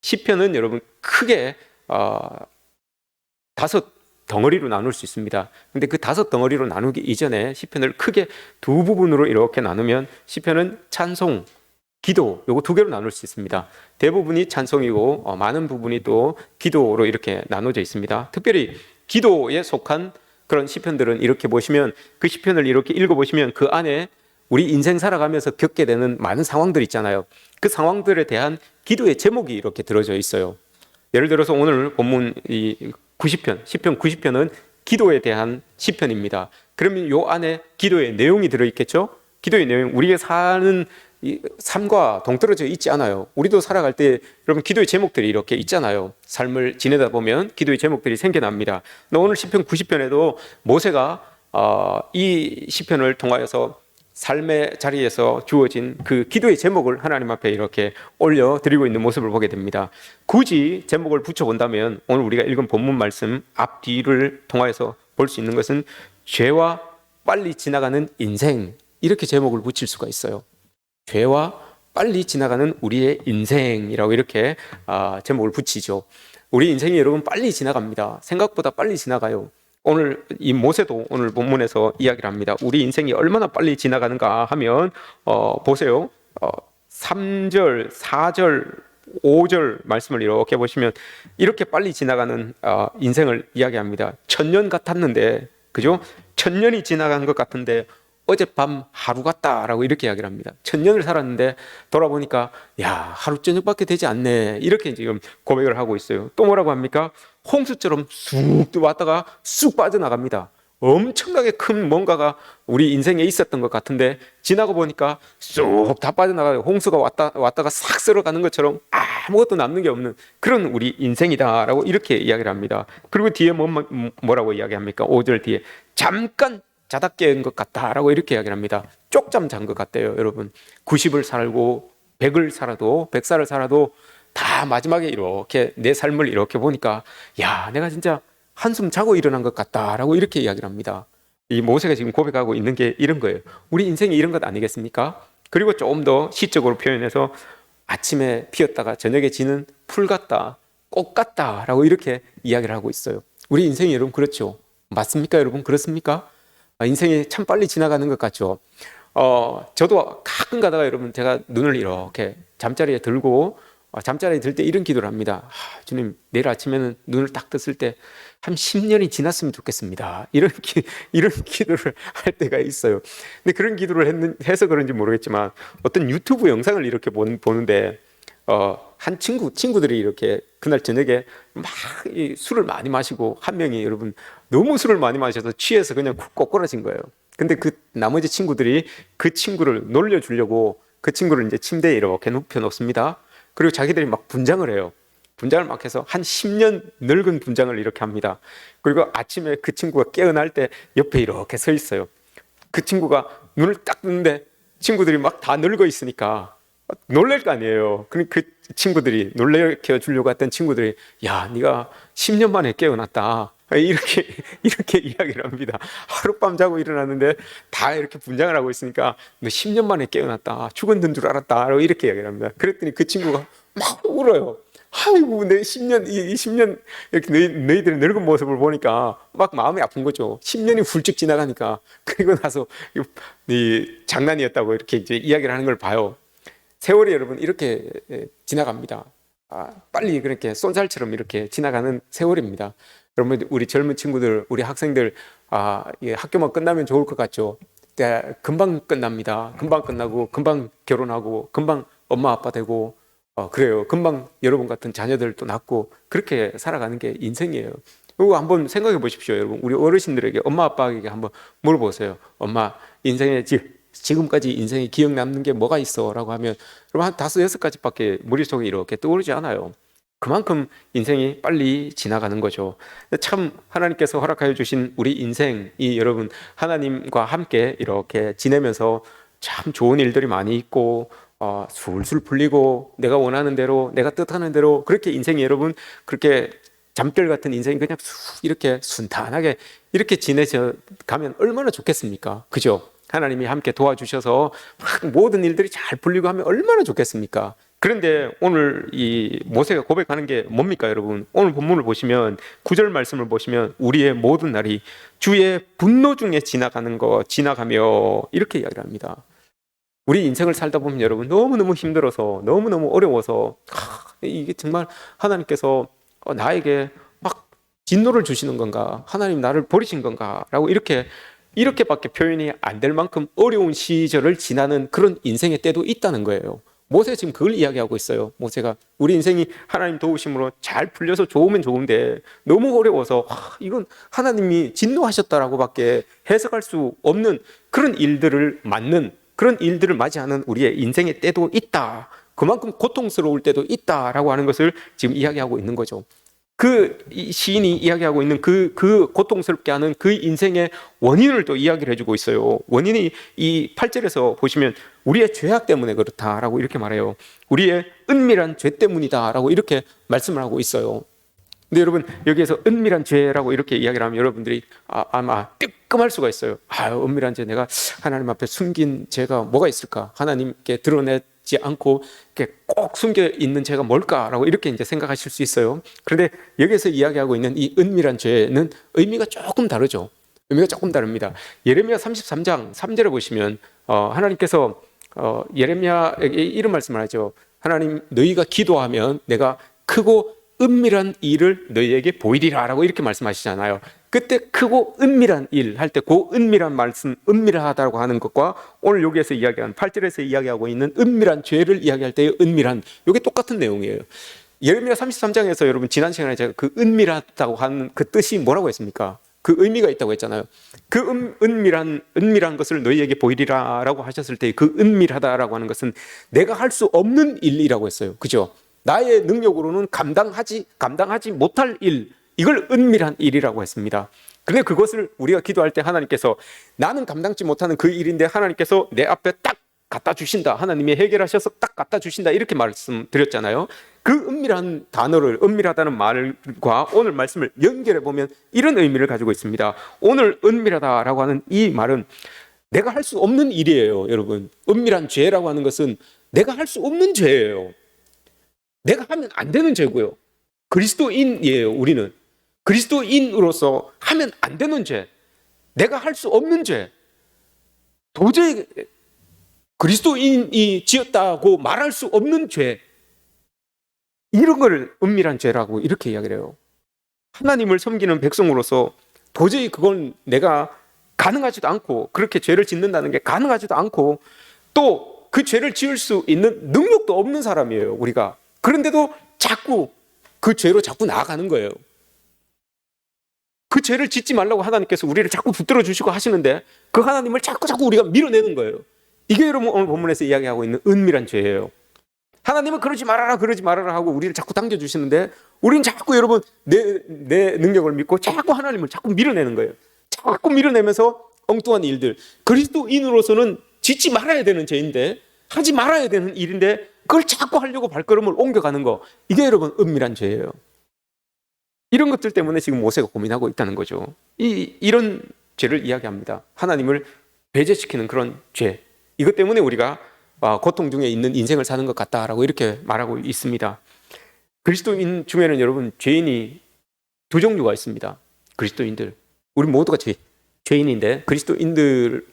시편은 여러분 크게 다섯 덩어리로 나눌 수 있습니다. 근데 그 다섯 덩어리로 나누기 이전에 시편을 크게 두 부분으로 이렇게 나누면 시편은 찬송, 기도, 요거 두 개로 나눌 수 있습니다. 대부분이 찬송이고 많은 부분이 또 기도로 이렇게 나눠져 있습니다. 특별히 기도에 속한 그런 시편들은 이렇게 보시면, 그 시편을 이렇게 읽어보시면 그 안에 우리 인생 살아가면서 겪게 되는 많은 상황들 있잖아요. 그 상황들에 대한 기도의 제목이 이렇게 들어져 있어요. 예를 들어서 오늘 본문 이 90편, 시편 90편은 기도에 대한 시편입니다. 그러면 요 안에 기도의 내용이 들어있겠죠? 기도의 내용, 우리가 사는 이 삶과 동떨어져 있지 않아요. 우리도 살아갈 때 여러분 기도의 제목들이 이렇게 있잖아요. 삶을 지내다 보면 기도의 제목들이 생겨납니다. 오늘 시편 90편에도 모세가 이 시편을 통하여서 삶의 자리에서 주어진 그 기도의 제목을 하나님 앞에 이렇게 올려드리고 있는 모습을 보게 됩니다. 굳이 제목을 붙여본다면 오늘 우리가 읽은 본문 말씀 앞뒤를 통하여서 볼 수 있는 것은 죄와 빨리 지나가는 인생, 이렇게 제목을 붙일 수가 있어요. 죄와 빨리 지나가는 우리의 인생이라고 이렇게 제목을 붙이죠. 우리 인생이 여러분 빨리 지나갑니다. 생각보다 빨리 지나가요. 오늘 이 모세도 오늘 본문에서 이야기를 합니다. 우리 인생이 얼마나 빨리 지나가는가 하면 보세요. 3절, 4절, 5절 말씀을 이렇게 보시면 이렇게 빨리 지나가는 인생을 이야기합니다. 1000년 같았는데, 그죠? 1000년이 지나간 것 같은데 어젯밤 하루 같다라고 이렇게 이야기를 합니다. 1000년을 살았는데 돌아보니까 야, 하루 저녁밖에 되지 않네, 이렇게 지금 고백을 하고 있어요. 또 뭐라고 합니까? 홍수처럼 쑥 왔다가 쑥 빠져나갑니다. 엄청나게 큰 뭔가가 우리 인생에 있었던 것 같은데 지나고 보니까 쑥 다 빠져나가요. 홍수가 왔다가 싹 쓸어가는 것처럼 아무것도 남는 게 없는 그런 우리 인생이다라고 이렇게 이야기를 합니다. 그리고 뒤에 뭐라고 이야기합니까? 5절 뒤에 잠깐 자다 깬 것 같다라고 이렇게 이야기를 합니다. 쪽잠 잔 것 같대요. 여러분 90을 살고 100을 살아도 100살을 살아도 다 마지막에 이렇게 내 삶을 이렇게 보니까 야, 내가 진짜 한숨 자고 일어난 것 같다라고 이렇게 이야기를 합니다. 이 모세가 지금 고백하고 있는 게 이런 거예요. 우리 인생이 이런 것 아니겠습니까? 그리고 조금 더 시적으로 표현해서 아침에 피었다가 저녁에 지는 풀 같다, 꽃 같다라고 이렇게 이야기를 하고 있어요. 우리 인생이 여러분 그렇죠? 맞습니까 여러분? 그렇습니까? 인생이 참 빨리 지나가는 것 같죠. 저도 가끔 가다가 여러분 제가 눈을 이렇게 잠자리에 들고 잠자리에 들 때 이런 기도를 합니다. 주님, 내일 아침에는 눈을 딱 떴을 때 한 10년이 지났으면 좋겠습니다. 이런 기도를 할 때가 있어요. 근데 그런 기도를 해서 그런지 모르겠지만 어떤 유튜브 영상을 이렇게 보는데 한 친구들이 이렇게 그날 저녁에 막 술을 많이 마시고 한 명이 여러분 너무 술을 많이 마셔서 취해서 그냥 쿡 꼬꾸라진 거예요. 근데 그 나머지 친구들이 그 친구를 놀려주려고 그 친구를 이제 침대에 이렇게 눕혀 놓습니다. 그리고 자기들이 막 분장을 해요. 분장을 막 해서 한 10년 늙은 분장을 이렇게 합니다. 그리고 아침에 그 친구가 깨어날 때 옆에 이렇게 서 있어요. 그 친구가 눈을 딱 뜨는데 친구들이 막 다 늙어 있으니까 놀랄 거 아니에요. 그 친구들이 놀래켜 주려고 했던 친구들이 야, 네가 10년 만에 깨어났다, 이렇게 이야기를 합니다. 하룻밤 자고 일어났는데 다 이렇게 분장을 하고 있으니까 너 10년 만에 깨어났다, 죽었는 줄 알았다, 이렇게 이야기를 합니다. 그랬더니 그 친구가 막 울어요. 아이고, 내 10년 이렇게 너희들의 늙은 모습을 보니까 막 마음이 아픈 거죠. 10년이 훌쩍 지나가니까. 그리고 나서 이 장난이었다고 이렇게 이제 이야기를 하는 걸 봐요. 세월이 여러분 이렇게 지나갑니다. 빨리 그렇게 쏜살처럼 이렇게 지나가는 세월입니다. 여러분, 우리 젊은 친구들, 우리 학생들 학교만 끝나면 좋을 것 같죠? 금방 끝납니다. 금방 끝나고 금방 결혼하고 금방 엄마 아빠 되고 그래요. 금방 여러분 같은 자녀들도 낳고 그렇게 살아가는 게 인생이에요. 그리고 한번 생각해 보십시오. 여러분, 우리 어르신들에게, 엄마 아빠에게 한번 물어보세요. 엄마, 인생에 지금까지 인생에 기억 남는 게 뭐가 있어? 라고 하면 여러분 한 5, 6가지밖에 머릿속에 이렇게 떠오르지 않아요. 그만큼 인생이 빨리 지나가는 거죠. 참 하나님께서 허락하여 주신 우리 인생이 여러분 하나님과 함께 이렇게 지내면서 참 좋은 일들이 많이 있고 술술 풀리고 내가 원하는 대로, 내가 뜻하는 대로 그렇게 인생이 여러분 그렇게 잠결 같은 인생이 그냥 이렇게 순탄하게 이렇게 지내져 가면 얼마나 좋겠습니까? 그죠? 하나님이 함께 도와주셔서 막 모든 일들이 잘 풀리고 하면 얼마나 좋겠습니까? 그런데 오늘 이 모세가 고백하는 게 뭡니까, 여러분? 오늘 본문을 보시면 9절 말씀을 보시면 우리의 모든 날이 주의 분노 중에 지나가며 이렇게 이야기를 합니다. 우리 인생을 살다 보면 여러분 너무너무 힘들어서 너무너무 어려워서 이게 정말 하나님께서 나에게 막 진노를 주시는 건가? 하나님 나를 버리신 건가? 라고 이렇게밖에 표현이 안 될 만큼 어려운 시절을 지나는 그런 인생의 때도 있다는 거예요. 모세 지금 그걸 이야기하고 있어요. 모세가 우리 인생이 하나님 도우심으로 잘 풀려서 좋으면 좋은데 너무 어려워서 이건 하나님이 진노하셨다라고밖에 해석할 수 없는 그런 일들을 맞이하는 우리의 인생의 때도 있다. 그만큼 고통스러울 때도 있다라고 하는 것을 지금 이야기하고 있는 거죠. 이 시인이 이야기하고 있는 그 고통스럽게 하는 그 인생의 원인을 또 이야기를 해주고 있어요. 원인이 이 8절에서 보시면 우리의 죄악 때문에 그렇다라고 이렇게 말해요. 우리의 은밀한 죄 때문이다라고 이렇게 말씀을 하고 있어요. 근데 여러분 여기에서 은밀한 죄라고 이렇게 이야기를 하면 여러분들이 아마 뜨끔할 수가 있어요. 은밀한 죄, 내가 하나님 앞에 숨긴 죄가 뭐가 있을까? 하나님께 드러내지 않고 이렇게 꼭 숨겨 있는 죄가 뭘까라고 이렇게 이제 생각하실 수 있어요. 그런데 여기에서 이야기하고 있는 이 은밀한 죄는 의미가 조금 다르죠. 의미가 조금 다릅니다. 예레미야 33장 3절에 보시면 하나님께서 예레미야에게 이런 말씀을 하죠. 하나님, 너희가 기도하면 내가 크고 은밀한 일을 너희에게 보이리라 라고 이렇게 말씀하시잖아요. 그때 크고 은밀한 일 할 때 그 은밀한 말씀, 은밀하다고 하는 것과 오늘 여기에서 이야기하는 8절에서 이야기하고 있는 은밀한 죄를 이야기할 때의 은밀한, 이게 똑같은 내용이에요. 예레미야 33장에서 여러분 지난 시간에 제가 그 은밀하다고 하는 그 뜻이 뭐라고 했습니까? 그 의미가 있다고 했잖아요. 그 은밀한 것을 너희에게 보이리라 라고 하셨을 때 그 은밀하다라고 하는 것은 내가 할 수 없는 일이라고 했어요. 그죠? 나의 능력으로는 감당하지 못할 일, 이걸 은밀한 일이라고 했습니다. 그런데 그것을 우리가 기도할 때 하나님께서 나는 감당치 못하는 그 일인데 하나님께서 내 앞에 딱 갖다 주신다. 하나님이 해결하셔서 딱 갖다 주신다. 이렇게 말씀드렸잖아요. 그 은밀한 단어를, 은밀하다는 말과 오늘 말씀을 연결해 보면 이런 의미를 가지고 있습니다. 오늘 은밀하다라고 하는 이 말은 내가 할 수 없는 일이에요, 여러분. 은밀한 죄라고 하는 것은 내가 할 수 없는 죄예요. 내가 하면 안 되는 죄고요. 그리스도인이에요, 우리는. 그리스도인으로서 하면 안 되는 죄, 내가 할 수 없는 죄, 도저히 그리스도인이 지었다고 말할 수 없는 죄, 이런 걸 은밀한 죄라고 이렇게 이야기를 해요. 하나님을 섬기는 백성으로서 도저히 그건 내가 가능하지도 않고, 그렇게 죄를 짓는다는 게 가능하지도 않고, 또 그 죄를 지을 수 있는 능력도 없는 사람이에요, 우리가. 그런데도 자꾸 그 죄로 자꾸 나아가는 거예요. 그 죄를 짓지 말라고 하나님께서 우리를 자꾸 붙들어 주시고 하시는데 그 하나님을 자꾸 우리가 밀어내는 거예요. 이게 여러분 오늘 본문에서 이야기하고 있는 은밀한 죄예요. 하나님은 그러지 말아라 하고 우리를 자꾸 당겨주시는데 우리는 자꾸 여러분 내 능력을 믿고 자꾸 하나님을 자꾸 밀어내는 거예요. 자꾸 밀어내면서 엉뚱한 일들, 그리스도인으로서는 짓지 말아야 되는 죄인데, 하지 말아야 되는 일인데 그걸 자꾸 하려고 발걸음을 옮겨가는 거, 이게 여러분 은밀한 죄예요. 이런 것들 때문에 지금 모세가 고민하고 있다는 거죠. 이런 죄를 이야기합니다. 하나님을 배제시키는 그런 죄. 이것 때문에 우리가 고통 중에 있는 인생을 사는 것 같다라고 이렇게 말하고 있습니다. 그리스도인 중에는 여러분 죄인이 두 종류가 있습니다. 그리스도인들, 우리 모두가 죄인인데 그리스도인들을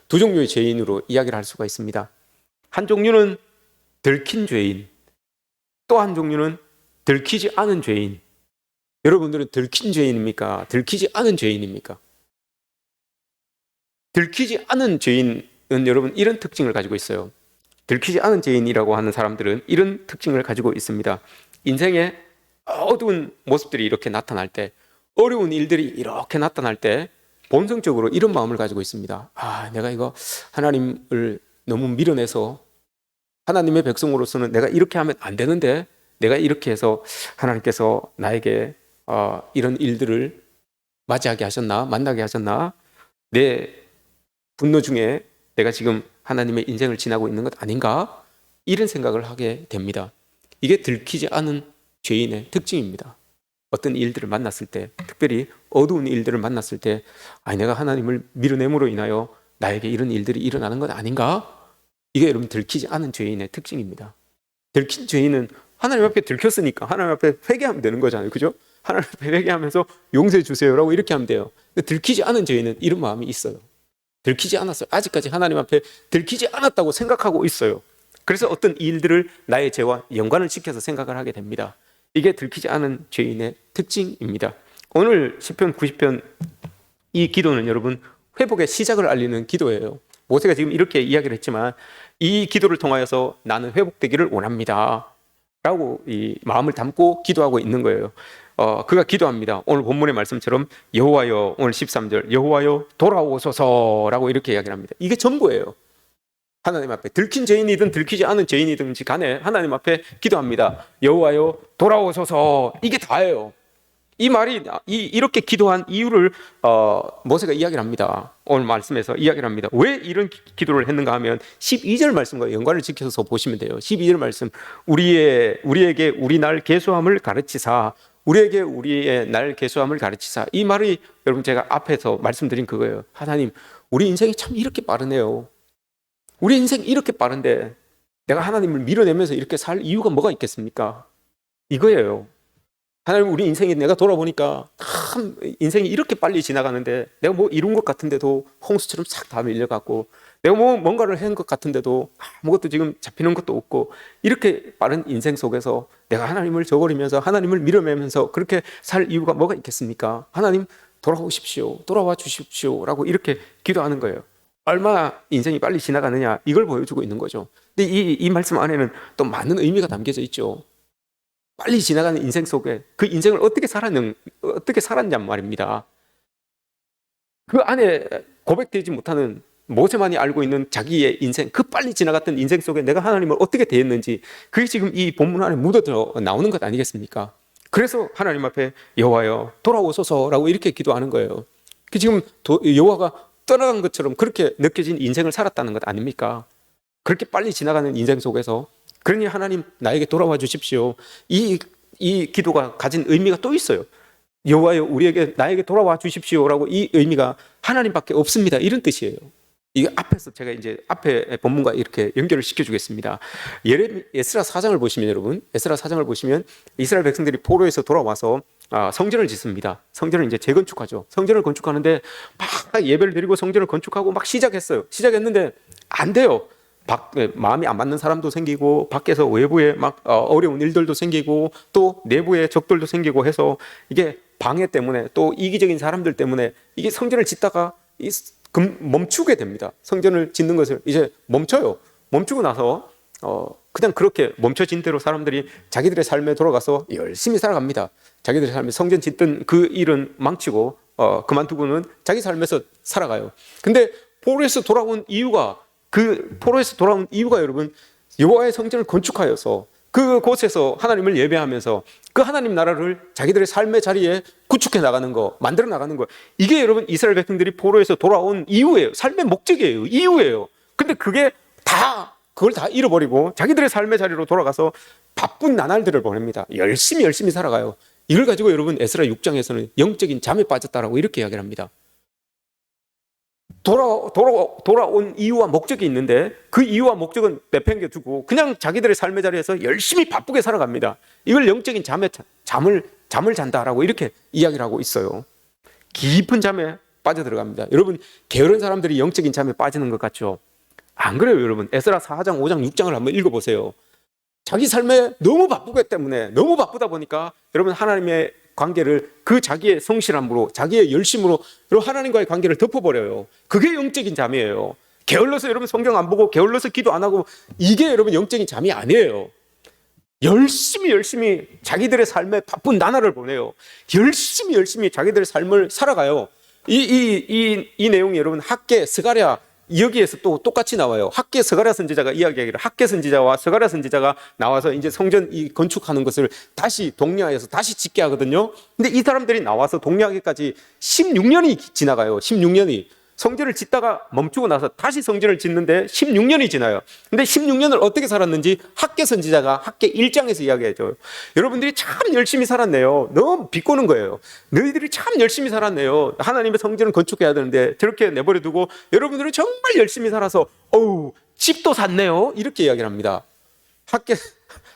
두 종류의 죄인으로 이야기를 할 수가 있습니다. 한 종류는 들킨 죄인, 또 한 종류는 들키지 않은 죄인. 여러분들은 들킨 죄인입니까? 들키지 않은 죄인입니까? 들키지 않은 죄인은 여러분 이런 특징을 가지고 있어요. 들키지 않은 죄인이라고 하는 사람들은 이런 특징을 가지고 있습니다. 인생의 어두운 모습들이 이렇게 나타날 때, 어려운 일들이 이렇게 나타날 때 본성적으로 이런 마음을 가지고 있습니다. 내가 이거 하나님을 너무 밀어내서 하나님의 백성으로서는 내가 이렇게 하면 안 되는데, 내가 이렇게 해서 하나님께서 나에게 이런 일들을 맞이하게 하셨나, 만나게 하셨나, 내 분노 중에 내가 지금 하나님의 인생을 지나고 있는 것 아닌가, 이런 생각을 하게 됩니다. 이게 들키지 않은 죄인의 특징입니다. 어떤 일들을 만났을 때, 특별히 어두운 일들을 만났을 때, 내가 하나님을 밀어냄으로 인하여 나에게 이런 일들이 일어나는 것 아닌가, 이게 여러분 들키지 않은 죄인의 특징입니다. 들킨 죄인은 하나님 앞에 들켰으니까 하나님 앞에 회개하면 되는 거잖아요. 그죠? 하나님 앞에 회개하면서 용서해 주세요라고 이렇게 하면 돼요. 근데 들키지 않은 죄인은 이런 마음이 있어요. 들키지 않았어요. 아직까지 하나님 앞에 들키지 않았다고 생각하고 있어요. 그래서 어떤 일들을 나의 죄와 연관을 시켜서 생각을 하게 됩니다. 이게 들키지 않은 죄인의 특징입니다. 오늘 시편 90편 이 기도는 여러분 회복의 시작을 알리는 기도예요. 모세가 지금 이렇게 이야기를 했지만 이 기도를 통하여서 나는 회복되기를 원합니다 라고 이 마음을 담고 기도하고 있는 거예요. 그가 기도합니다. 오늘 본문의 말씀처럼 여호와여, 오늘 13절 여호와여 돌아오소서라고 이렇게 이야기를 합니다. 이게 전부예요. 하나님 앞에 들킨 죄인이든 들키지 않은 죄인이든지 간에 하나님 앞에 기도합니다. 여호와여 돌아오소서. 이게 다예요. 이 말이 이렇게 기도한 이유를 모세가 이야기를 합니다. 오늘 말씀에서 이야기를 합니다. 왜 이런 기도를 했는가 하면 12절 말씀과 연관을 지켜서 보시면 돼요. 12절 말씀 우리에게 우리 날 계수함을 가르치사 우리에게 우리의 날 계수함을 가르치사. 이 말이 여러분 제가 앞에서 말씀드린 그거예요. 하나님 우리 인생이 참 이렇게 빠르네요. 우리 인생 이렇게 빠른데 내가 하나님을 밀어내면서 이렇게 살 이유가 뭐가 있겠습니까? 이거예요. 하나님 우리 인생이 내가 돌아보니까 참 인생이 이렇게 빨리 지나가는데 내가 뭐 이룬 것 같은데도 홍수처럼 싹 다 밀려가고 내가 뭐 뭔가를 한 것 같은데도 아무것도 지금 잡히는 것도 없고 이렇게 빠른 인생 속에서 내가 하나님을 저버리면서 하나님을 밀어내면서 그렇게 살 이유가 뭐가 있겠습니까? 하나님 돌아오십시오. 돌아와 주십시오 라고 이렇게 기도하는 거예요. 얼마나 인생이 빨리 지나가느냐 이걸 보여주고 있는 거죠. 근데 이 말씀 안에는 또 많은 의미가 담겨져 있죠. 빨리 지나가는 인생 속에 그 인생을 어떻게 살았냔 말입니다. 그 안에 고백되지 못하는 모세만이 알고 있는 자기의 인생, 그 빨리 지나갔던 인생 속에 내가 하나님을 어떻게 대했는지 그게 지금 이 본문 안에 묻어들어 나오는 것 아니겠습니까? 그래서 하나님 앞에 여호와여 돌아오소서라고 이렇게 기도하는 거예요. 지금 여호와가 떠나간 것처럼 그렇게 느껴진 인생을 살았다는 것 아닙니까? 그렇게 빨리 지나가는 인생 속에서 그러니 하나님 나에게 돌아와 주십시오. 이 기도가 가진 의미가 또 있어요. 여호와여 나에게 돌아와 주십시오라고 이 의미가 하나님밖에 없습니다. 이런 뜻이에요. 이게 앞에서 제가 이제 앞에 본문과 이렇게 연결을 시켜주겠습니다. 에스라 4장을 보시면 여러분, 에스라 4장을 보시면 이스라엘 백성들이 포로에서 돌아와서 성전을 짓습니다. 성전을 이제 재건축하죠. 성전을 건축하는데 막 예배를 드리고 성전을 건축하고 막 시작했어요. 시작했는데 안 돼요. 마음이 안 맞는 사람도 생기고 밖에서 외부에 막 어려운 일들도 생기고 또 내부에 적들도 생기고 해서 이게 방해 때문에 또 이기적인 사람들 때문에 이게 성전을 짓다가 멈추게 됩니다. 성전을 짓는 것을 이제 멈춰요. 멈추고 나서 그냥 그렇게 멈춰진 대로 사람들이 자기들의 삶에 돌아가서 열심히 살아갑니다. 자기들의 삶에 성전 짓던 그 일은 망치고 그만두고는 자기 삶에서 살아가요. 근데 포로에서 돌아온 이유가 여러분 여호와의 성전을 건축하여서 그곳에서 하나님을 예배하면서 그 하나님 나라를 자기들의 삶의 자리에 구축해 나가는 거, 만들어 나가는 거. 이게 여러분 이스라엘 백성들이 포로에서 돌아온 이유예요. 삶의 목적이에요. 이유예요. 근데 그걸 다 잃어버리고 자기들의 삶의 자리로 돌아가서 바쁜 나날들을 보냅니다. 열심히 살아가요. 이걸 가지고 여러분 에스라 6장에서는 영적인 잠에 빠졌다라고 이렇게 이야기를 합니다. 돌아온 이유와 목적이 있는데 그 이유와 목적은 내팽개두고 그냥 자기들의 삶의 자리에서 열심히 바쁘게 살아갑니다. 이걸 영적인 잠을 잔다라고 이렇게 이야기를 하고 있어요. 깊은 잠에 빠져들어갑니다. 여러분 게으른 사람들이 영적인 잠에 빠지는 것 같죠? 안 그래요 여러분. 에스라 4장 5장 6장을 한번 읽어보세요. 자기 삶에 너무 바쁘다 보니까 여러분 하나님의 관계를 그 자기의 성실함으로 자기의 열심으로 하나님과의 관계를 덮어버려요. 그게 영적인 잠이에요. 게을러서 여러분 성경 안 보고 게을러서 기도 안 하고 이게 여러분 영적인 잠이 아니에요. 열심히 자기들의 삶에 바쁜 나날을 보내요. 열심히 자기들의 삶을 살아가요. 이 내용이 여러분 학개, 스가랴 여기에서 또 똑같이 나와요. 학개, 스가랴 선지자가 이야기하기를 학개 선지자와 스가랴 선지자가 나와서 이제 성전 건축하는 것을 다시 동료하여서 다시 짓게 하거든요. 근데 이 사람들이 나와서 동료하기까지 16년이 지나가요. 16년이. 성전을 짓다가 멈추고 나서 다시 성전을 짓는데 16년이 지나요. 근데 16년을 어떻게 살았는지 학개 선지자가 학개 1장에서 이야기해줘요. 여러분들이 참 열심히 살았네요. 너무 비꼬는 거예요. 너희들이 참 열심히 살았네요. 하나님의 성전을 건축해야 되는데 저렇게 내버려두고 여러분들은 정말 열심히 살아서 집도 샀네요. 이렇게 이야기를 합니다.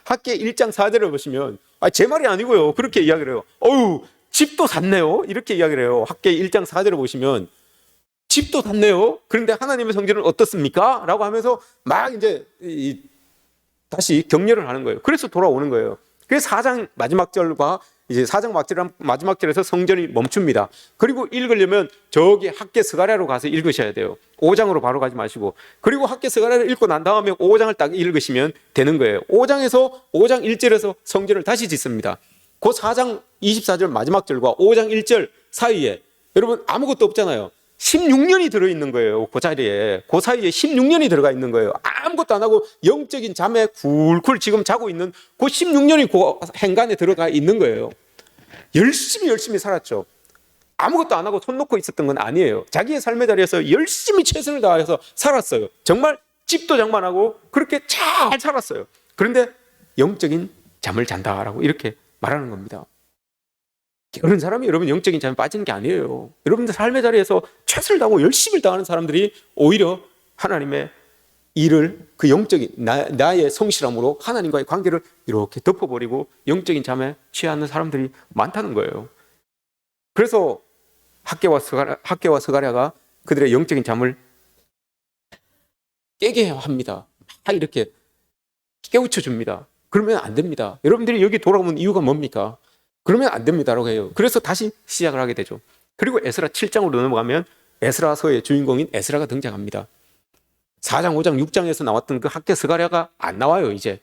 학계 1장 4절을 보시면 제 말이 아니고요. 그렇게 이야기를 해요. 어우, 집도 샀네요. 이렇게 이야기를 해요. 학계 1장 4절을 보시면 집도 샀네요. 그런데 하나님의 성전은 어떻습니까? 라고 하면서 막 이제 다시 격려를 하는 거예요. 그래서 돌아오는 거예요. 그래서 4장 마지막 절과 이제 4장 마지막 절에서 성전이 멈춥니다. 그리고 읽으려면 저기 학계 스가랴로 가서 읽으셔야 돼요. 5장으로 바로 가지 마시고. 그리고 학계 스가랴를 읽고 난 다음에 5장을 딱 읽으시면 되는 거예요. 5장 1절에서 성전을 다시 짓습니다. 그 4장 24절 마지막 절과 5장 1절 사이에 여러분 아무것도 없잖아요. 16년이 들어있는 거예요. 그 자리에. 그 사이에 16년이 들어가 있는 거예요. 아무것도 안 하고 영적인 잠에 굴굴 지금 자고 있는 그 16년이 그 행간에 들어가 있는 거예요. 열심히 살았죠. 아무것도 안 하고 손 놓고 있었던 건 아니에요. 자기의 삶의 자리에서 열심히 최선을 다해서 살았어요. 정말 집도 장만하고 그렇게 잘 살았어요. 그런데 영적인 잠을 잔다라고 이렇게 말하는 겁니다. 그런 사람이 여러분 영적인 잠에 빠지는 게 아니에요. 여러분들 삶의 자리에서 최선을 다하고 열심히 다하는 사람들이 오히려 하나님의 일을 그 영적인 나의 성실함으로 하나님과의 관계를 이렇게 덮어버리고 영적인 잠에 취하는 사람들이 많다는 거예요. 그래서 학개와 스가랴가 그들의 영적인 잠을 깨게 합니다. 막 이렇게 깨우쳐줍니다. 그러면 안 됩니다. 여러분들이 여기 돌아오는 이유가 뭡니까? 그러면 안 됩니다라고 해요. 그래서 다시 시작을 하게 되죠. 그리고 에스라 7장으로 넘어가면 에스라서의 주인공인 에스라가 등장합니다. 4장, 5장, 6장에서 나왔던 그 학개 스가랴가 안 나와요, 이제.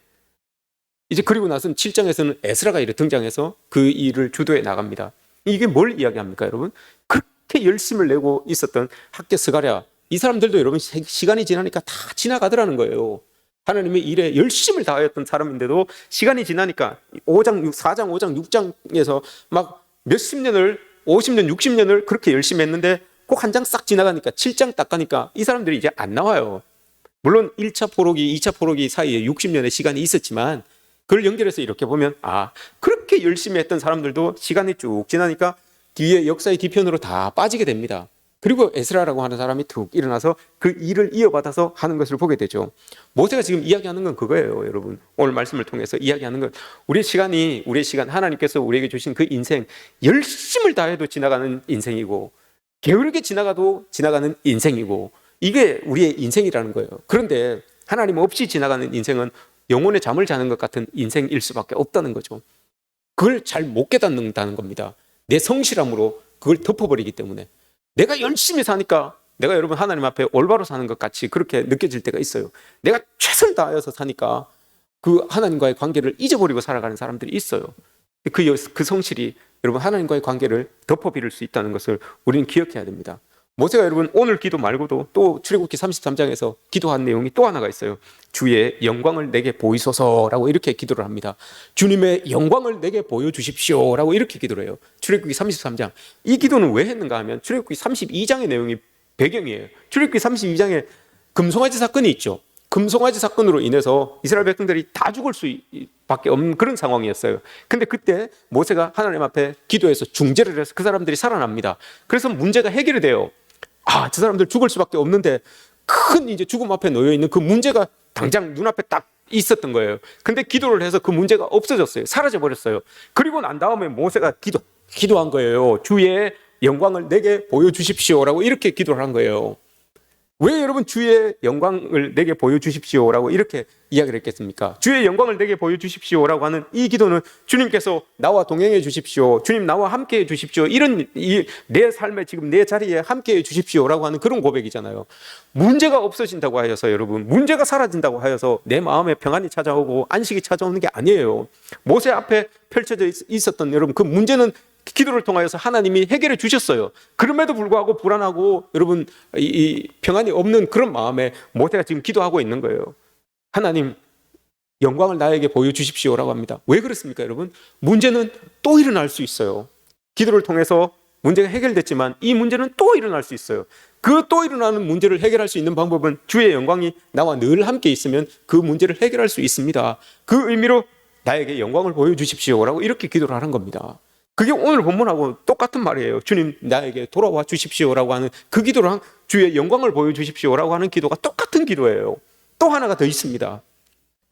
그리고 나서는 7장에서는 에스라가 등장해서 그 일을 주도해 나갑니다. 이게 뭘 이야기합니까, 여러분? 그렇게 열심을 내고 있었던 학개 스가랴, 이 사람들도 여러분 시간이 지나니까 다 지나가더라는 거예요. 하나님의 일에 열심을 다하였던 사람인데도 시간이 지나니까 4장, 5장, 6장에서 막 몇십 년을 50년, 60년을 그렇게 열심히 했는데 꼭 한 장 싹 지나가니까 7장 딱 가니까 이 사람들이 이제 안 나와요. 물론 1차 포로기, 2차 포로기 사이에 60년의 시간이 있었지만 그걸 연결해서 이렇게 보면 그렇게 열심히 했던 사람들도 시간이 쭉 지나니까 뒤에 역사의 뒤편으로 다 빠지게 됩니다. 그리고 에스라라고 하는 사람이 툭 일어나서 그 일을 이어받아서 하는 것을 보게 되죠. 모세가 지금 이야기하는 건 그거예요, 여러분. 오늘 말씀을 통해서 이야기하는 건 우리의 시간, 하나님께서 우리에게 주신 그 인생, 열심을 다해도 지나가는 인생이고 게으르게 지나가도 지나가는 인생이고 이게 우리의 인생이라는 거예요. 그런데 하나님 없이 지나가는 인생은 영혼의 잠을 자는 것 같은 인생일 수밖에 없다는 거죠. 그걸 잘 못 깨닫는다는 겁니다. 내 성실함으로 그걸 덮어버리기 때문에. 내가 열심히 사니까 내가 여러분 하나님 앞에 올바로 사는 것 같이 그렇게 느껴질 때가 있어요. 내가 최선을 다해서 사니까 그 하나님과의 관계를 잊어버리고 살아가는 사람들이 있어요. 그 성실이 여러분 하나님과의 관계를 덮어버릴 수 있다는 것을 우리는 기억해야 됩니다. 모세가 여러분 오늘 기도 말고도 또 출애굽기 33장에서 기도한 내용이 또 하나가 있어요. 주의 영광을 내게 보이소서라고 이렇게 기도를 합니다. 주님의 영광을 내게 보여주십시오라고 이렇게 기도를 해요. 출애굽기 33장. 이 기도는 왜 했는가 하면 출애굽기 32장의 내용이 배경이에요. 출애굽기 32장에 금송아지 사건이 있죠. 금송아지 사건으로 인해서 이스라엘 백성들이 다 죽을 수밖에 없는 그런 상황이었어요. 근데 그때 모세가 하나님 앞에 기도해서 중재를 해서 그 사람들이 살아납니다. 그래서 문제가 해결이 돼요. 저 사람들 죽을 수밖에 없는데 큰 이제 죽음 앞에 놓여 있는 그 문제가 당장 눈앞에 딱 있었던 거예요. 근데 기도를 해서 그 문제가 없어졌어요. 사라져 버렸어요. 그리고 난 다음에 모세가 기도한 거예요. 주의 영광을 내게 보여주십시오라고 이렇게 기도를 한 거예요. 왜 여러분 주의 영광을 내게 보여주십시오라고 이렇게 이야기를 했겠습니까? 주의 영광을 내게 보여주십시오라고 하는 이 기도는 주님께서 나와 동행해 주십시오, 주님 나와 함께해 주십시오, 이런 내 삶에 지금 내 자리에 함께해 주십시오라고 하는 그런 고백이잖아요. 문제가 없어진다고 하여서 여러분, 문제가 사라진다고 하여서 내 마음에 평안이 찾아오고 안식이 찾아오는 게 아니에요. 모세 앞에 펼쳐져 있었던 여러분 그 문제는 기도를 통하여서 하나님이 해결해 주셨어요. 그럼에도 불구하고 불안하고 여러분 이 평안이 없는 그런 마음에 모세가 지금 기도하고 있는 거예요. 하나님 영광을 나에게 보여주십시오라고 합니다. 왜 그렇습니까, 여러분? 문제는 또 일어날 수 있어요. 기도를 통해서 문제가 해결됐지만 이 문제는 또 일어날 수 있어요. 그 또 일어나는 문제를 해결할 수 있는 방법은 주의 영광이 나와 늘 함께 있으면 그 문제를 해결할 수 있습니다. 그 의미로 나에게 영광을 보여주십시오라고 이렇게 기도를 하는 겁니다. 그게 오늘 본문하고 똑같은 말이에요. 주님 나에게 돌아와 주십시오라고 하는 그 기도랑 주의 영광을 보여주십시오라고 하는 기도가 똑같은 기도예요. 또 하나가 더 있습니다.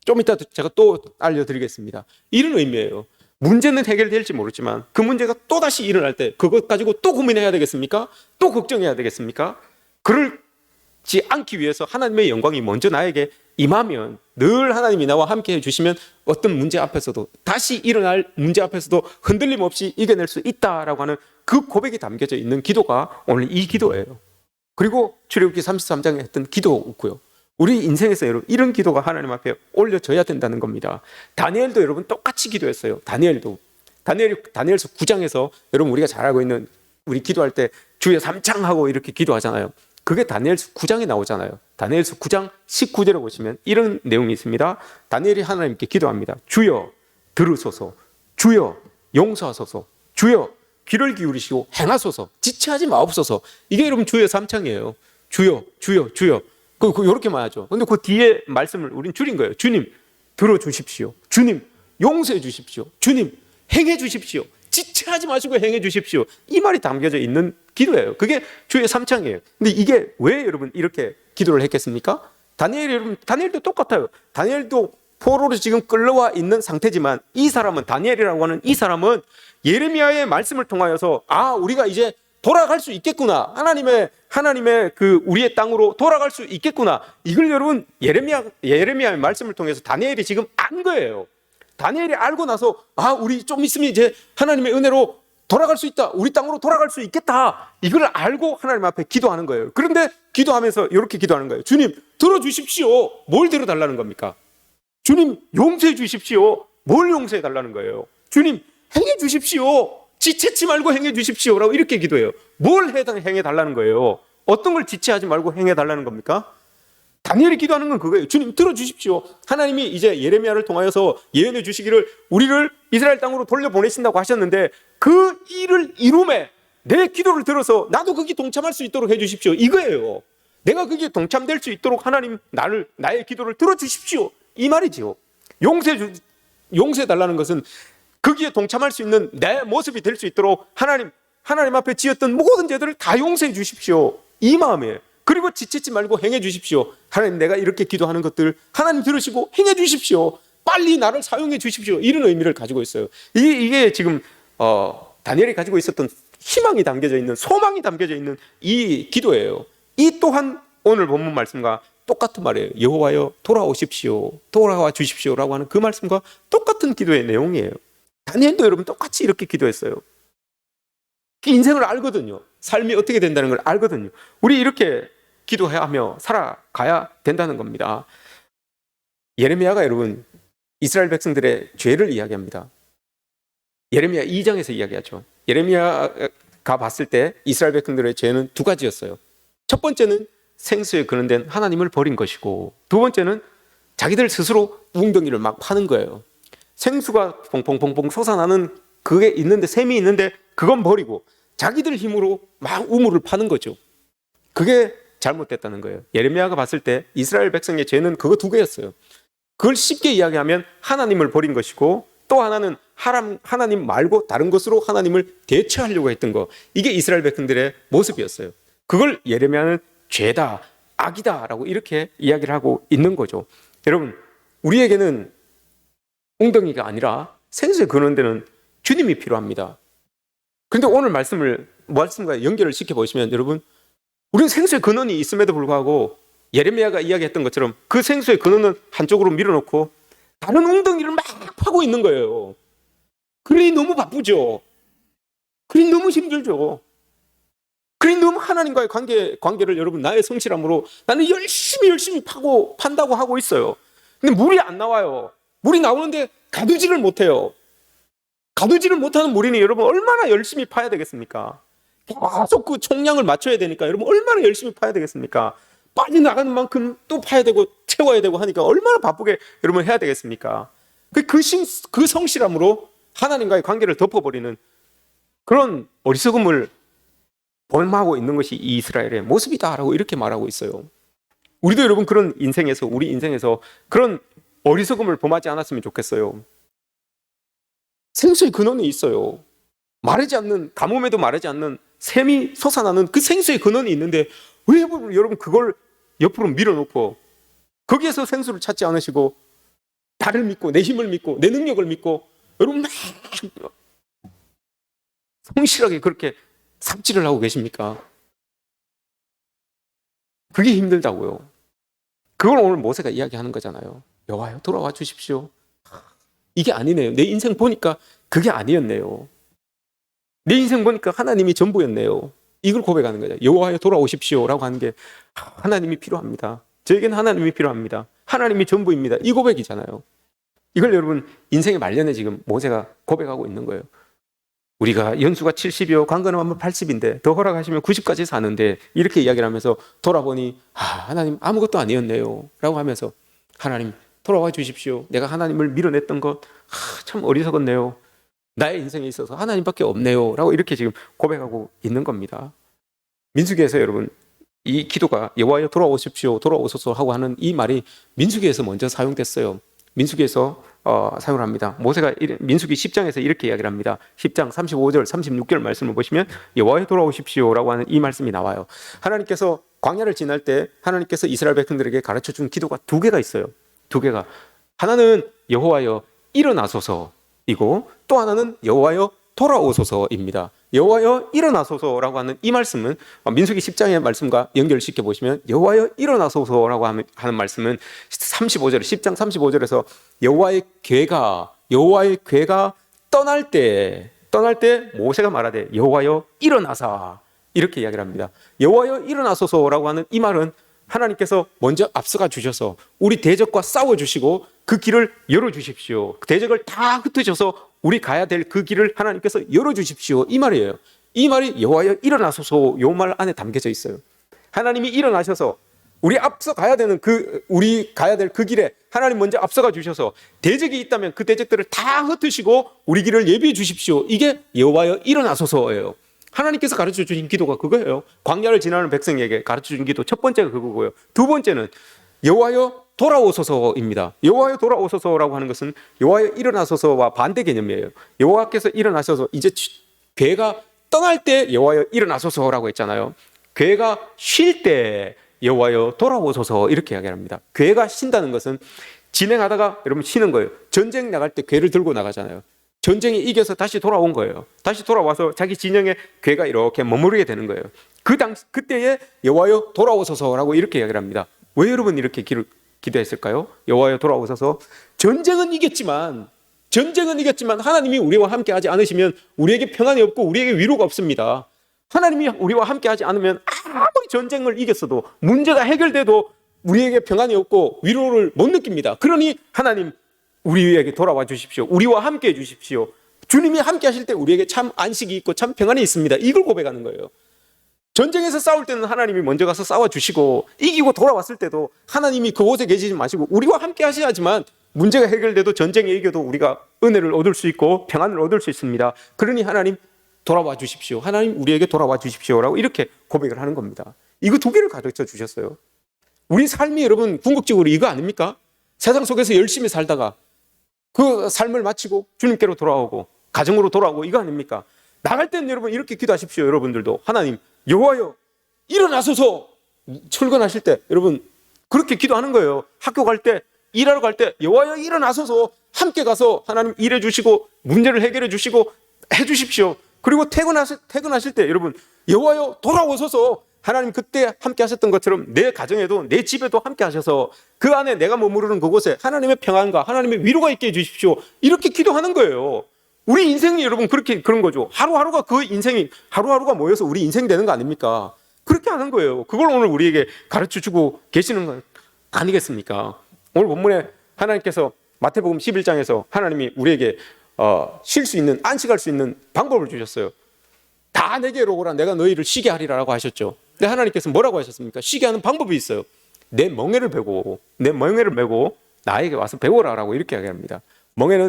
좀 이따 제가 또 알려드리겠습니다. 이런 의미예요. 문제는 해결될지 모르지만 그 문제가 또다시 일어날 때 그것 가지고 또 고민해야 되겠습니까? 또 걱정해야 되겠습니까? 그러지 않기 위해서 하나님의 영광이 먼저 나에게 임하면, 늘 하나님이 나와 함께 해주시면 어떤 문제 앞에서도, 다시 일어날 문제 앞에서도 흔들림 없이 이겨낼 수 있다라고 하는 그 고백이 담겨져 있는 기도가 오늘 이 기도예요. 그리고 출애굽기 33장에 했던 기도고요. 우리 인생에서 여러분 이런 기도가 하나님 앞에 올려져야 된다는 겁니다. 다니엘도 여러분 똑같이 기도했어요. 다니엘서 9장에서 여러분 우리가 잘 알고 있는, 우리 기도할 때 주여 삼창하고 이렇게 기도하잖아요. 그게 다니엘서 9장에 나오잖아요. 다니엘서 9장 19절에 보시면 이런 내용이 있습니다. 다니엘이 하나님께 기도합니다. 주여 들으소서, 주여 용서하소서, 주여 귀를 기울이시고 행하소서, 지체하지 마옵소서. 이게 여러분 주여 삼창이에요. 주여 주여 주여. 이렇게만 하죠. 근데 그 뒤에 말씀을 우린 줄인 거예요. 주님 들어주십시오, 주님 용서해 주십시오, 주님 행해 주십시오, 지체하지 마시고 행해 주십시오. 이 말이 담겨져 있는 기도예요. 그게 주의 삼창이에요. 근데 이게 왜 여러분 이렇게 기도를 했겠습니까? 다니엘도 똑같아요. 다니엘도 포로로 지금 끌려와 있는 상태지만 이 사람은, 다니엘이라고 하는 이 사람은 예레미야의 말씀을 통하여서 우리가 이제 돌아갈 수 있겠구나, 하나님의 그 우리의 땅으로 돌아갈 수 있겠구나, 이걸 여러분 예레미야의 말씀을 통해서 다니엘이 지금 안 거예요. 다니엘이 알고 나서 우리 좀 있으면 이제 하나님의 은혜로 돌아갈 수 있다, 우리 땅으로 돌아갈 수 있겠다, 이걸 알고 하나님 앞에 기도하는 거예요. 그런데 기도하면서 이렇게 기도하는 거예요. 주님 들어주십시오. 뭘 들어달라는 겁니까? 주님 용서해 주십시오. 뭘 용서해 달라는 거예요? 주님 행해 주십시오. 지체치 말고 행해 주십시오라고 이렇게 기도해요. 뭘 행해 달라는 거예요? 어떤 걸 지체하지 말고 행해 달라는 겁니까? 다니엘이 기도하는 건 그거예요. 주님 들어주십시오. 하나님이 이제 예레미야를 통하여서 예언해 주시기를 우리를 이스라엘 땅으로 돌려보내신다고 하셨는데 그 일을 이룸에 내 기도를 들어서 나도 거기 동참할 수 있도록 해 주십시오, 이거예요. 내가 거기에 동참될 수 있도록 하나님 나의 기도를 들어주십시오, 이 말이지요. 용서해 달라는 것은 거기에 동참할 수 있는 내 모습이 될 수 있도록 하나님 앞에 지었던 모든 죄들을 다 용서해 주십시오, 이 마음이에요. 그리고 지체지 말고 행해 주십시오. 하나님 내가 이렇게 기도하는 것들 하나님 들으시고 행해 주십시오. 빨리 나를 사용해 주십시오. 이런 의미를 가지고 있어요. 이게 지금 다니엘이 가지고 있었던 희망이 담겨져 있는, 소망이 담겨져 있는 이 기도예요. 이 또한 오늘 본문 말씀과 똑같은 말이에요. 여호와여 돌아오십시오, 돌아와 주십시오라고 하는 그 말씀과 똑같은 기도의 내용이에요. 다니엘도 여러분 똑같이 이렇게 기도했어요. 그 인생을 알거든요. 삶이 어떻게 된다는 걸 알거든요. 우리 이렇게 기도하며 살아가야 된다는 겁니다. 예레미야가 여러분 이스라엘 백성들의 죄를 이야기합니다. 예레미야 2장에서 이야기하죠. 예레미야가 봤을 때 이스라엘 백성들의 죄는 두 가지였어요. 첫 번째는 생수에 근원된 하나님을 버린 것이고, 두 번째는 자기들 스스로 웅덩이를 막 파는 거예요. 생수가 퐁퐁퐁퐁 솟아나는 그게 있는데, 샘이 있는데 그건 버리고 자기들 힘으로 막 우물을 파는 거죠. 그게 잘못됐다는 거예요. 예레미야가 봤을 때 이스라엘 백성의 죄는 그거 두 개였어요. 그걸 쉽게 이야기하면 하나님을 버린 것이고, 또 하나는 하나님 말고 다른 것으로 하나님을 대체하려고 했던 거, 이게 이스라엘 백성들의 모습이었어요. 그걸 예레미야는 죄다, 악이다 라고 이렇게 이야기를 하고 있는 거죠. 여러분 우리에게는 웅덩이가 아니라 생수에 근원되는 주님이 필요합니다. 그런데 오늘 말씀과 연결을 시켜보시면 여러분, 우리는 생수의 근원이 있음에도 불구하고 예레미야가 이야기했던 것처럼 그 생수의 근원은 한쪽으로 밀어놓고 다른 웅덩이를 막 파고 있는 거예요. 그러니 너무 바쁘죠. 그러니 너무 힘들죠. 그러니 너무 하나님과의 관계를 여러분 나의 성실함으로 나는 열심히 판다고 하고 있어요. 근데 물이 안 나와요. 물이 나오는데 가두지를 못해요. 가두지를 못하는 물이니 여러분 얼마나 열심히 파야 되겠습니까? 계속 그 총량을 맞춰야 되니까 여러분 얼마나 열심히 파야 되겠습니까? 빨리 나가는 만큼 또 파야 되고 채워야 되고 하니까 얼마나 바쁘게 여러분 해야 되겠습니까? 그 성실함으로 하나님과의 관계를 덮어버리는 그런 어리석음을 범하고 있는 것이 이 이스라엘의 모습이다라고 이렇게 말하고 있어요. 우리도 여러분 그런 우리 인생에서 그런 어리석음을 범하지 않았으면 좋겠어요. 생수의 근원이 있어요. 가뭄에도 마르지 않는 샘이 솟아나는 그 생수의 근원이 있는데 왜 여러분 그걸 옆으로 밀어놓고 거기에서 생수를 찾지 않으시고 나를 믿고 내 힘을 믿고 내 능력을 믿고 여러분 막 성실하게 그렇게 삽질을 하고 계십니까? 그게 힘들다고요. 그걸 오늘 모세가 이야기하는 거잖아요. 여호와여 돌아와 주십시오. 이게 아니네요. 내 인생 보니까 그게 아니었네요. 내 인생 보니까 하나님이 전부였네요. 이걸 고백하는 거죠. 여호와여 돌아오십시오라고 하는 게 하나님이 필요합니다. 저에게는 하나님이 필요합니다. 하나님이 전부입니다. 이 고백이잖아요. 이걸 여러분 인생의 말년에 지금 모세가 고백하고 있는 거예요. 우리가 연수가 70이요 관건하면 80인데 더 허락하시면 90까지 사는데 이렇게 이야기를 하면서 돌아보니 하나님 아무것도 아니었네요 라고 하면서 하나님 돌아와 주십시오. 내가 하나님을 밀어냈던 것 참 어리석었네요. 나의 인생에 있어서 하나님밖에 없네요 라고 이렇게 지금 고백하고 있는 겁니다. 민수기에서 여러분 이 기도가 여호와여 돌아오십시오 돌아오소서 하고 하는 이 말이 민수기에서 먼저 사용됐어요. 민수기에서 사용을 합니다. 모세가 민수기 10장에서 이렇게 이야기를 합니다. 10장 35절 36절 말씀을 보시면 여호와여 돌아오십시오 라고 하는 이 말씀이 나와요. 하나님께서 광야를 지날 때 하나님께서 이스라엘 백성들에게 가르쳐준 기도가 두 개가 있어요. 두 개가 하나는 여호와여 일어나소서이고 또 하나는 여호와여 돌아오소서입니다. 여호와여 일어나소서라고 하는 이 말씀은 민수기 10장의 말씀과 연결시켜 보시면 여호와여 일어나소서라고 하는 말씀은 35절 10장 35절에서 여호와의 괴가 떠날 때 모세가 말하되 여호와여 일어나사 이렇게 이야기를 합니다. 여호와여 일어나소서라고 하는 이 말은 하나님께서 먼저 앞서가 주셔서 우리 대적과 싸워주시고 그 길을 열어주십시오. 대적을 다 흩으셔서 우리 가야 될 그 길을 하나님께서 열어주십시오. 이 말이에요. 이 말이 여호와여 일어나소서 요 말 안에 담겨져 있어요. 하나님이 일어나셔서 우리 앞서 가야 되는 우리 가야 될 그 길에 하나님 먼저 앞서가 주셔서 대적이 있다면 그 대적들을 다 흩으시고 우리 길을 예비해 주십시오. 이게 여호와여 일어나소서예요. 하나님께서 가르쳐 주신 기도가 그거예요. 광야를 지나는 백성에게 가르쳐 준 기도 첫 번째가 그거고요. 두 번째는 여호와여 돌아오소서입니다. 여호와여 돌아오소서라고 하는 것은 여호와여 일어나소서와 반대 개념이에요. 여호와께서 일어나셔서 이제 괴가 떠날 때 여호와여 일어나소서라고 했잖아요. 괴가 쉴 때 여호와여 돌아오소서 이렇게 이야기합니다. 괴가 쉰다는 것은 진행하다가 여러분 쉬는 거예요. 전쟁 나갈 때 괴를 들고 나가잖아요. 전쟁에 이겨서 다시 돌아온 거예요. 다시 돌아와서 자기 진영에 괴가 이렇게 머무르게 되는 거예요. 그때에 여호와여 돌아오소서라고 이렇게 이야기를 합니다. 왜 여러분 이렇게 기도했을까요? 여호와여 돌아오소서. 전쟁은 이겼지만 하나님이 우리와 함께 하지 않으시면 우리에게 평안이 없고 우리에게 위로가 없습니다. 하나님이 우리와 함께 하지 않으면 아무리 전쟁을 이겼어도 문제가 해결돼도 우리에게 평안이 없고 위로를 못 느낍니다. 그러니 하나님 우리에게 돌아와 주십시오. 우리와 함께 해 주십시오. 주님이 함께 하실 때 우리에게 참 안식이 있고 참 평안이 있습니다. 이걸 고백하는 거예요. 전쟁에서 싸울 때는 하나님이 먼저 가서 싸워주시고 이기고 돌아왔을 때도 하나님이 그곳에 계시지 마시고 우리와 함께 하셔야지만 문제가 해결돼도 전쟁에 이겨도 우리가 은혜를 얻을 수 있고 평안을 얻을 수 있습니다. 그러니 하나님 돌아와 주십시오. 하나님 우리에게 돌아와 주십시오라고 이렇게 고백을 하는 겁니다. 이거 두 개를 가르쳐 주셨어요. 우리 삶이 여러분 궁극적으로 이거 아닙니까? 세상 속에서 열심히 살다가 그 삶을 마치고 주님께로 돌아오고 가정으로 돌아오고 이거 아닙니까? 나갈 때는 여러분 이렇게 기도하십시오. 여러분들도 하나님 여호와여 일어나소서. 출근하실 때 여러분 그렇게 기도하는 거예요. 학교 갈 때 일하러 갈 때 여호와여 일어나소서. 함께 가서 하나님 일해 주시고 문제를 해결해 주시고 해 주십시오. 그리고 퇴근하실 때 여러분 여호와여 돌아오소서. 하나님 그때 함께 하셨던 것처럼 내 가정에도 내 집에도 함께 하셔서 그 안에 내가 머무르는 그곳에 하나님의 평안과 하나님의 위로가 있게 해주십시오. 이렇게 기도하는 거예요. 우리 인생이 여러분 그런 거죠. 하루하루가 그 인생이 하루하루가 모여서 우리 인생이 되는 거 아닙니까? 그렇게 하는 거예요. 그걸 오늘 우리에게 가르쳐주고 계시는 거 아니겠습니까? 오늘 본문에 하나님께서 마태복음 11장에서 하나님이 우리에게 쉴 수 있는 안식할 수 있는 방법을 주셨어요. 다 내게로 오라 내가 너희를 쉬게 하리라고 하셨죠. 근데 하나님께서 뭐라고 하셨습니까? 쉬게 하는 방법이 있어요. 내 멍에를 메고 나에게 와서 배워라라고 이렇게 이야기합니다.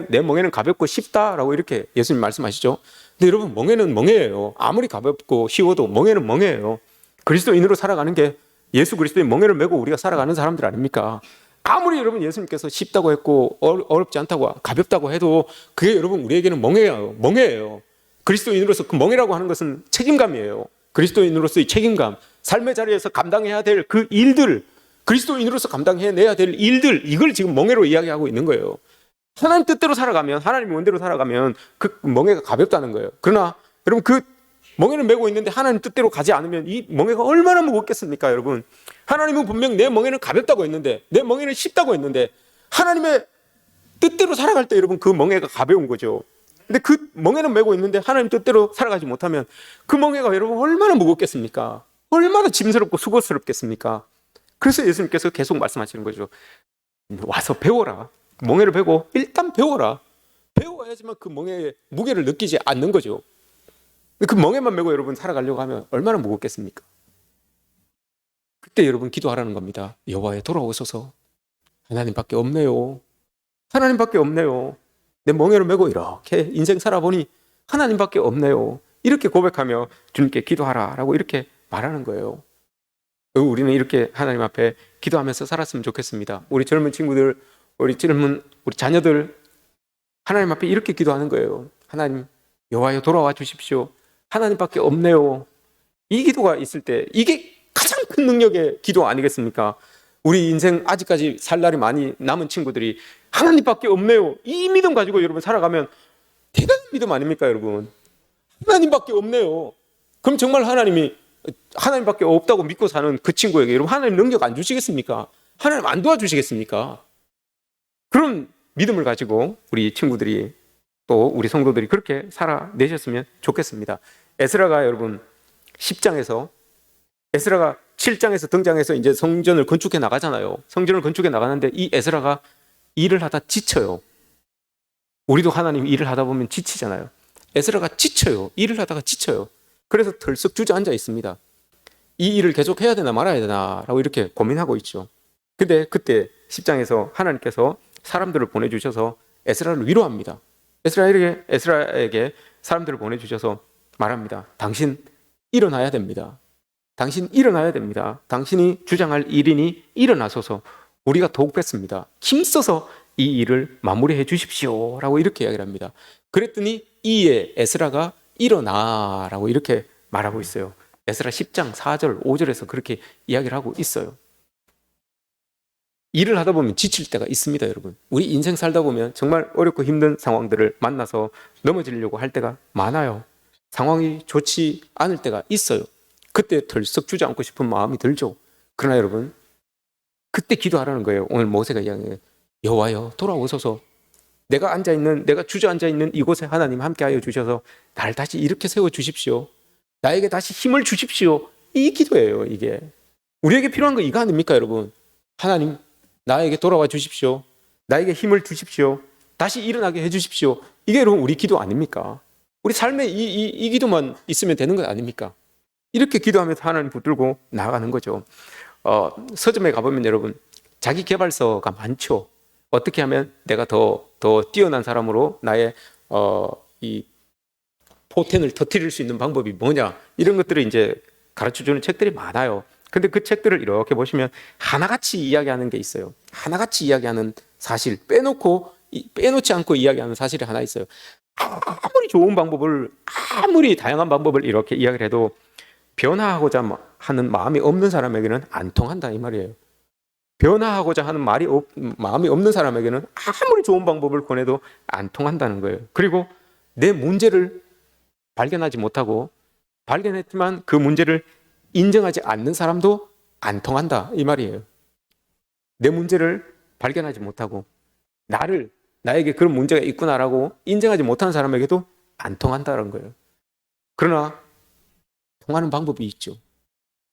내 멍에는 가볍고 쉽다라고 이렇게 예수님 말씀하시죠. 근데 여러분 멍에는 멍에예요. 아무리 가볍고 쉬워도 멍에는 멍에예요. 그리스도인으로 살아가는 게 예수 그리스도의 멍에를 메고 우리가 살아가는 사람들 아닙니까? 아무리 여러분 예수님께서 쉽다고 했고 어렵지 않다고 가볍다고 해도 그게 여러분 우리에게는 멍에예요. 그리스도인으로서 그 멍에라고 하는 것은 책임감이에요. 그리스도인으로서의 책임감, 삶의 자리에서 감당해야 될 그 일들, 그리스도인으로서 감당해내야 될 일들, 이걸 지금 멍해로 이야기하고 있는 거예요. 하나님 뜻대로 살아가면, 하나님 원대로 살아가면 그 멍해가 가볍다는 거예요. 그러나 여러분, 그 멍해를 메고 있는데 하나님 뜻대로 가지 않으면 이 멍해가 얼마나 무겁겠습니까, 여러분? 하나님은 분명 내 멍해는 가볍다고 했는데, 내 멍해는 쉽다고 했는데, 하나님의 뜻대로 살아갈 때 여러분 그 멍해가 가벼운 거죠. 근데 그 멍해는 메고 있는데 하나님 뜻대로 살아가지 못하면 그 멍해가 여러분 얼마나 무겁겠습니까? 얼마나 짐스럽고 수고스럽겠습니까? 그래서 예수님께서 계속 말씀하시는 거죠. 와서 배워라. 멍해를 베고 일단 배워라. 배워야지만 그 멍해의 무게를 느끼지 않는 거죠. 그 멍해만 메고 여러분 살아가려고 하면 얼마나 무겁겠습니까? 그때 여러분 기도하라는 겁니다. 여호와여 돌아오소서. 하나님밖에 없네요. 하나님밖에 없네요. 내 멍해를 메고 이렇게 인생 살아보니 하나님밖에 없네요. 이렇게 고백하며 주님께 기도하라라고 이렇게 말하는 거예요. 우리는 이렇게 하나님 앞에 기도하면서 살았으면 좋겠습니다. 우리 젊은 친구들, 우리 자녀들 하나님 앞에 이렇게 기도하는 거예요. 하나님, 여호와여 돌아와 주십시오. 하나님밖에 없네요. 이 기도가 있을 때 이게 가장 큰 능력의 기도 아니겠습니까? 우리 인생 아직까지 살 날이 많이 남은 친구들이 하나님밖에 없네요. 이 믿음 가지고 여러분 살아가면 대단한 믿음 아닙니까, 여러분? 하나님밖에 없네요. 그럼 정말 하나님밖에 없다고 믿고 사는 그 친구에게 여러분 하나님 능력 안 주시겠습니까? 하나님 안 도와주시겠습니까? 그런 믿음을 가지고 우리 친구들이 또 우리 성도들이 그렇게 살아내셨으면 좋겠습니다. 에스라가 여러분 10장에서 에스라가 7장에서 등장해서 이제 성전을 건축해 나가잖아요. 성전을 건축해 나가는데 이 에스라가 일을 하다 지쳐요. 우리도 하나님 일을 하다 보면 지치잖아요. 에스라가 지쳐요. 일을 하다가 지쳐요. 그래서 덜썩 주저앉아 있습니다. 이 일을 계속 해야 되나 말아야 되나 라고 이렇게 고민하고 있죠. 근데 그때 10장에서 하나님께서 사람들을 보내주셔서 에스라를 위로합니다. 에스라에게 사람들을 보내주셔서 말합니다. 당신 일어나야 됩니다. 당신 일어나야 됩니다. 당신이 주장할 일이니 일어나소서. 우리가 도움겠습니다. 힘써서 이 일을 마무리해 주십시오 라고 이렇게 이야기를 합니다. 그랬더니 이에 에스라가 일어나라고 이렇게 말하고 있어요. 에스라 10장 4절 5절에서 그렇게 이야기를 하고 있어요. 일을 하다 보면 지칠 때가 있습니다, 여러분. 우리 인생 살다 보면 정말 어렵고 힘든 상황들을 만나서 넘어지려고 할 때가 많아요. 상황이 좋지 않을 때가 있어요. 그때 덜썩 주저앉고 싶은 마음이 들죠. 그러나 여러분, 그때 기도하라는 거예요. 오늘 모세가 이야기해요. 여호와여 돌아오소서. 내가 주저앉아 있는 이곳에 하나님 함께하여 주셔서 나를 다시 일으켜 세워 주십시오. 나에게 다시 힘을 주십시오. 이 기도예요, 이게. 우리에게 필요한 거 이거 아닙니까, 여러분? 하나님, 나에게 돌아와 주십시오. 나에게 힘을 주십시오. 다시 일어나게 해 주십시오. 이게 여러분 우리 기도 아닙니까? 우리 삶에 이 기도만 있으면 되는 것 아닙니까? 이렇게 기도하면서 하나님 붙들고 나아가는 거죠. 서점에 가보면 여러분 자기 개발서가 많죠. 어떻게 하면 내가 더 뛰어난 사람으로 나의 이 포텐을 터뜨릴 수 있는 방법이 뭐냐, 이런 것들을 이제 가르쳐주는 책들이 많아요. 근데 그 책들을 이렇게 보시면 하나같이 이야기하는 게 있어요. 하나같이 이야기하는 사실, 빼놓지 않고 이야기하는 사실이 하나 있어요. 아무리 좋은 방법을, 아무리 다양한 방법을 이렇게 이야기를 해도 변화하고자 하는 마음이 없는 사람에게는 안 통한다, 이 말이에요. 변화하고자 하는 마음이 없는 사람에게는 아무리 좋은 방법을 권해도 안 통한다는 거예요. 그리고 내 문제를 발견하지 못하고, 발견했지만 그 문제를 인정하지 않는 사람도 안 통한다, 이 말이에요. 내 문제를 발견하지 못하고 나에게 그런 문제가 있구나라고 인정하지 못하는 사람에게도 안 통한다는 거예요. 그러나 통하는 방법이 있죠.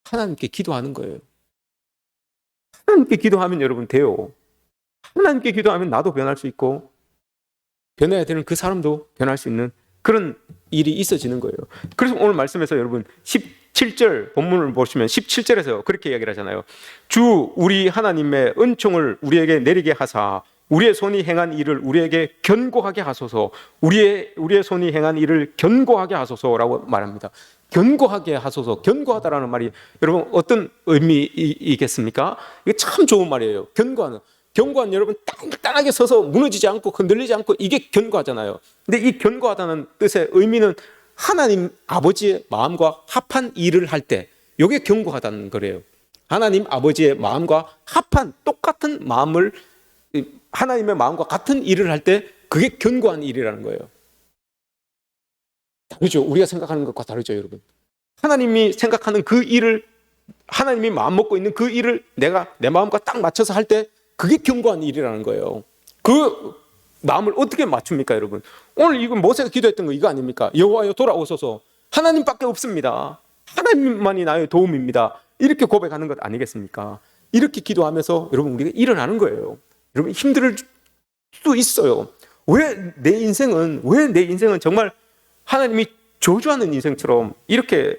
하나님께 기도하는 거예요. 하나님께 기도하면 여러분 돼요. 하나님께 기도하면 나도 변할 수 있고 변해야 되는 그 사람도 변할 수 있는 그런 일이 있어지는 거예요. 그래서 오늘 말씀에서 여러분 17절 본문을 보시면 17절에서 그렇게 이야기를 하잖아요. 주 우리 하나님의 은총을 우리에게 내리게 하사 우리의 손이 행한 일을 우리에게 견고하게 하소서. 우리의 손이 행한 일을 견고하게 하소서라고 말합니다. 견고하게 하소서. 견고하다라는 말이 여러분 어떤 의미이겠습니까? 이게 참 좋은 말이에요. 견고한 여러분 단단하게 서서 무너지지 않고 흔들리지 않고, 이게 견고하잖아요. 근데 이 견고하다는 뜻의 의미는 하나님 아버지의 마음과 합한 일을 할 때 이게 견고하다는 거래요. 하나님 아버지의 마음과 합한 똑같은 마음을, 하나님의 마음과 같은 일을 할 때 그게 견고한 일이라는 거예요. 다르죠. 우리가 생각하는 것과 다르죠, 여러분. 하나님이 생각하는 그 일을, 하나님이 마음 먹고 있는 그 일을 내가 내 마음과 딱 맞춰서 할 때 그게 견고한 일이라는 거예요. 그 마음을 어떻게 맞춥니까, 여러분? 오늘 이건 모세가 기도했던 거 이거 아닙니까? 여호와여 돌아오소서. 하나님밖에 없습니다. 하나님만이 나의 도움입니다. 이렇게 고백하는 것 아니겠습니까? 이렇게 기도하면서 여러분 우리가 일어나는 거예요. 여러분 힘들 수도 있어요. 왜 내 인생은 정말 하나님이 저주하는 인생처럼 이렇게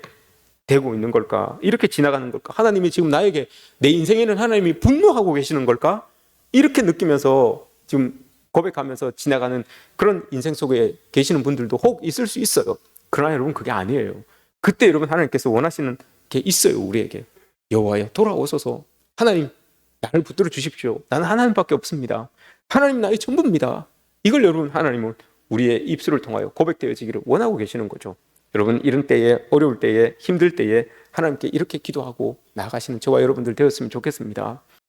되고 있는 걸까? 이렇게 지나가는 걸까? 하나님이 지금 나에게, 내 인생에는 하나님이 분노하고 계시는 걸까? 이렇게 느끼면서 지금 고백하면서 지나가는 그런 인생 속에 계시는 분들도 혹 있을 수 있어요. 그러나 여러분 그게 아니에요. 그때 여러분 하나님께서 원하시는 게 있어요. 우리에게 여호와여 돌아오소서. 하나님 나를 붙들어 주십시오. 나는 하나님밖에 없습니다. 하나님 나의 전부입니다. 이걸 여러분 하나님은 우리의 입술을 통하여 고백되어지기를 원하고 계시는 거죠. 여러분 이런 때에, 어려울 때에, 힘들 때에 하나님께 이렇게 기도하고 나아가시는 저와 여러분들 되었으면 좋겠습니다.